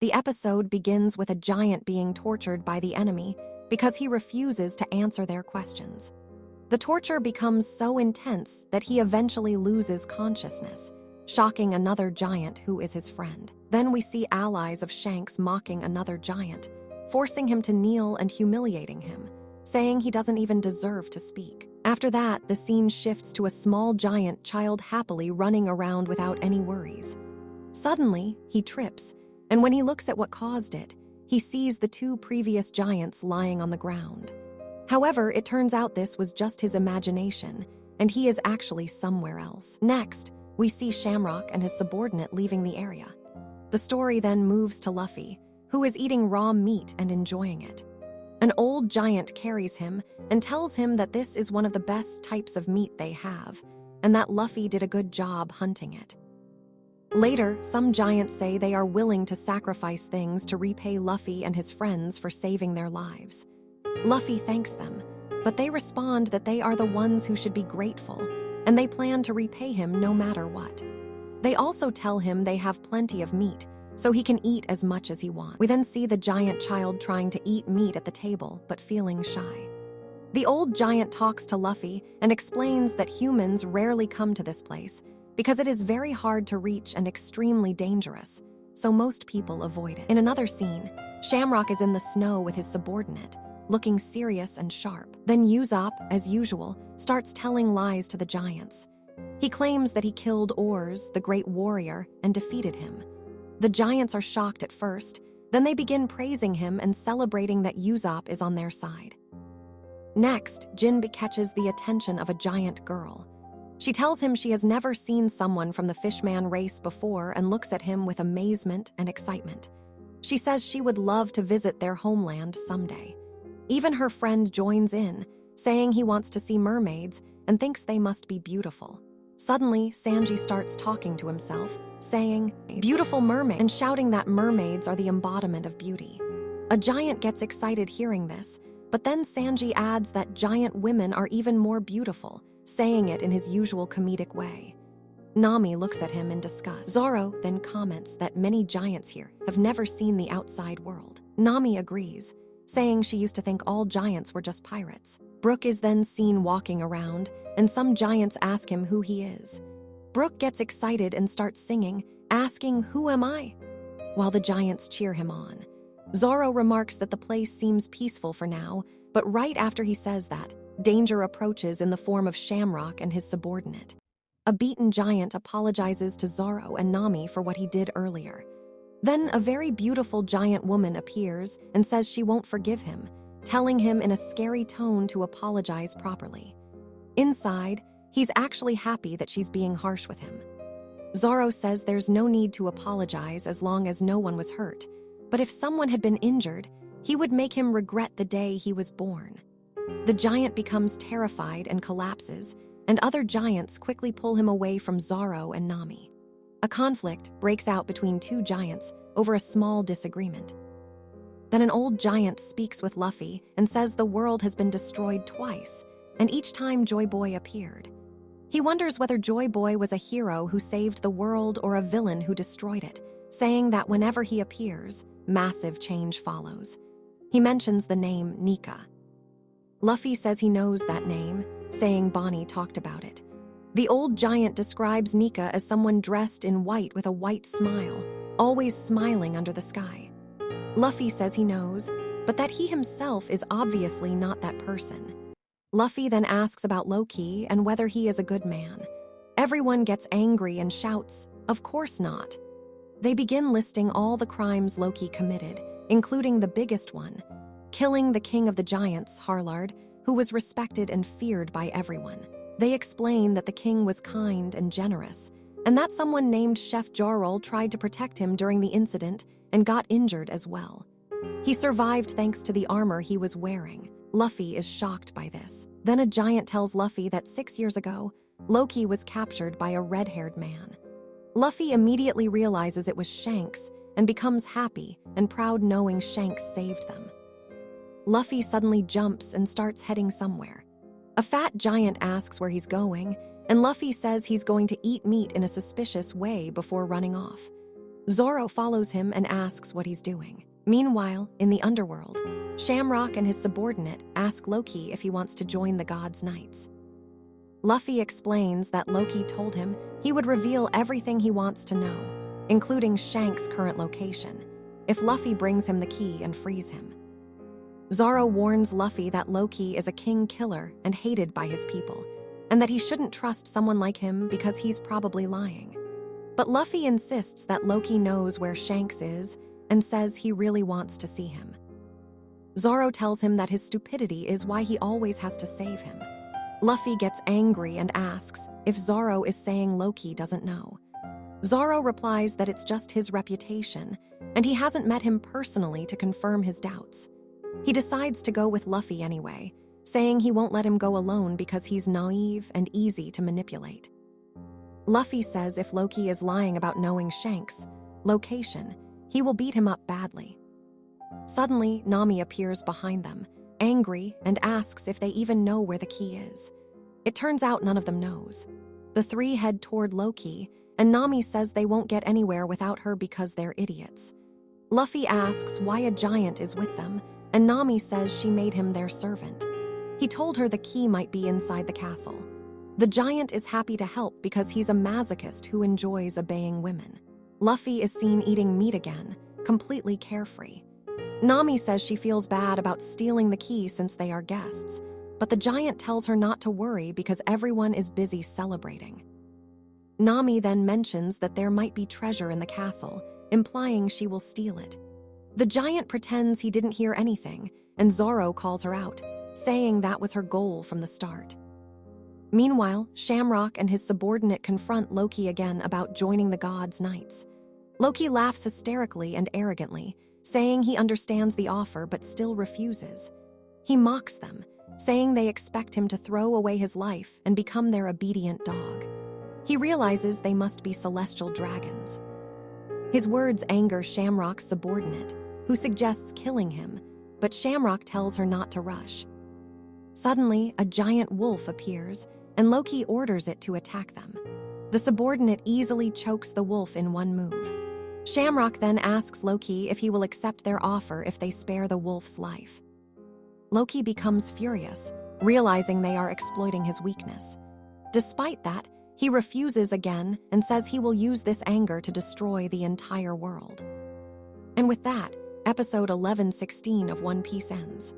The episode begins with a giant being tortured by the enemy because he refuses to answer their questions. The torture becomes so intense that he eventually loses consciousness, shocking another giant who is his friend. Then we see allies of Shanks mocking another giant, forcing him to kneel and humiliating him, saying he doesn't even deserve to speak. After that, the scene shifts to a small giant child happily running around without any worries. Suddenly, he trips, and when he looks at what caused it, he sees the two previous giants lying on the ground. However, it turns out this was just his imagination, and he is actually somewhere else. Next, we see Shamrock and his subordinate leaving the area. The story then moves to Luffy, who is eating raw meat and enjoying it. An old giant carries him and tells him that this is one of the best types of meat they have, and that Luffy did a good job hunting it. Later, some giants say they are willing to sacrifice things to repay Luffy and his friends for saving their lives. Luffy thanks them, but they respond that they are the ones who should be grateful, and they plan to repay him no matter what. They also tell him they have plenty of meat, so he can eat as much as he wants. We then see the giant child trying to eat meat at the table, but feeling shy. The old giant talks to Luffy and explains that humans rarely come to this place because it is very hard to reach and extremely dangerous, so most people avoid it. In another scene, Shamrock is in the snow with his subordinate, looking serious and sharp. Then Usopp, as usual, starts telling lies to the giants. He claims that he killed Ors, the great warrior, and defeated him. The giants are shocked at first, then they begin praising him and celebrating that Usopp is on their side. Next, Jinbe catches the attention of a giant girl. She tells him she has never seen someone from the Fishman race before and looks at him with amazement and excitement. She says she would love to visit their homeland someday. Even her friend joins in, saying he wants to see mermaids and thinks they must be beautiful. Suddenly, Sanji starts talking to himself, saying, "Beautiful mermaid," and shouting that mermaids are the embodiment of beauty. A giant gets excited hearing this, but then Sanji adds that giant women are even more beautiful, saying it in his usual comedic way. Nami looks at him in disgust. Zoro then comments that many giants here have never seen the outside world. Nami agrees, saying she used to think all giants were just pirates. Brook is then seen walking around, and some giants ask him who he is. Brook gets excited and starts singing, asking, "Who am I?" while the giants cheer him on. Zoro remarks that the place seems peaceful for now, but right after he says that, danger approaches in the form of Shamrock and his subordinate. A beaten giant apologizes to Zoro and Nami for what he did earlier. Then a very beautiful giant woman appears and says she won't forgive him, telling him in a scary tone to apologize properly. Inside, he's actually happy that she's being harsh with him. Zoro says there's no need to apologize as long as no one was hurt, but if someone had been injured, he would make him regret the day he was born. The giant becomes terrified and collapses, and other giants quickly pull him away from Zoro and Nami. A conflict breaks out between two giants over a small disagreement. Then an old giant speaks with Luffy and says the world has been destroyed twice, and each time Joy Boy appeared. He wonders whether Joy Boy was a hero who saved the world or a villain who destroyed it, saying that whenever he appears, massive change follows. He mentions the name Nika. Luffy says he knows that name, saying Bonnie talked about it. The old giant describes Nika as someone dressed in white with a white smile, always smiling under the sky. Luffy says he knows, but that he himself is obviously not that person. Luffy then asks about Loki and whether he is a good man. Everyone gets angry and shouts, "Of course not." They begin listing all the crimes Loki committed, including the biggest one, killing the king of the giants, Harlard, who was respected and feared by everyone. They explain that the king was kind and generous, and that someone named Chef Jarl tried to protect him during the incident and got injured as well. He survived thanks to the armor he was wearing. Luffy is shocked by this. Then a giant tells Luffy that 6 years ago, Loki was captured by a red-haired man. Luffy immediately realizes it was Shanks and becomes happy and proud knowing Shanks saved them. Luffy suddenly jumps and starts heading somewhere. A fat giant asks where he's going, and Luffy says he's going to eat meat in a suspicious way before running off. Zoro follows him and asks what he's doing. Meanwhile, in the underworld, Shamrock and his subordinate ask Loki if he wants to join the Gods' Knights. Luffy explains that Loki told him he would reveal everything he wants to know, including Shanks' current location, if Luffy brings him the key and frees him. Zoro warns Luffy that Loki is a king killer and hated by his people, and that he shouldn't trust someone like him because he's probably lying. But Luffy insists that Loki knows where Shanks is and says he really wants to see him. Zoro tells him that his stupidity is why he always has to save him. Luffy gets angry and asks if Zoro is saying Loki doesn't know. Zoro replies that it's just his reputation, and he hasn't met him personally to confirm his doubts. He decides to go with Luffy anyway, saying he won't let him go alone because he's naive and easy to manipulate. Luffy says if Loki is lying about knowing Shanks' location, he will beat him up badly. Suddenly, Nami appears behind them, angry, and asks if they even know where the key is. It turns out none of them knows. The three head toward Loki, and Nami says they won't get anywhere without her because they're idiots. Luffy asks why a giant is with them, and Nami says she made him their servant. He told her the key might be inside the castle. The giant is happy to help because he's a masochist who enjoys obeying women. Luffy is seen eating meat again, completely carefree. Nami says she feels bad about stealing the key since they are guests, but the giant tells her not to worry because everyone is busy celebrating. Nami then mentions that there might be treasure in the castle, implying she will steal it. The giant pretends he didn't hear anything, and Zoro calls her out, saying that was her goal from the start. Meanwhile, Shamrock and his subordinate confront Loki again about joining the Gods' Knights. Loki laughs hysterically and arrogantly, saying he understands the offer but still refuses. He mocks them, saying they expect him to throw away his life and become their obedient dog. He realizes they must be celestial dragons. His words anger Shamrock's subordinate, who suggests killing him, but Shamrock tells her not to rush. Suddenly, a giant wolf appears, and Loki orders it to attack them. The subordinate easily chokes the wolf in one move. Shamrock then asks Loki if he will accept their offer if they spare the wolf's life. Loki becomes furious, realizing they are exploiting his weakness. Despite that, he refuses again and says he will use this anger to destroy the entire world. And with that, episode 1116 of One Piece ends.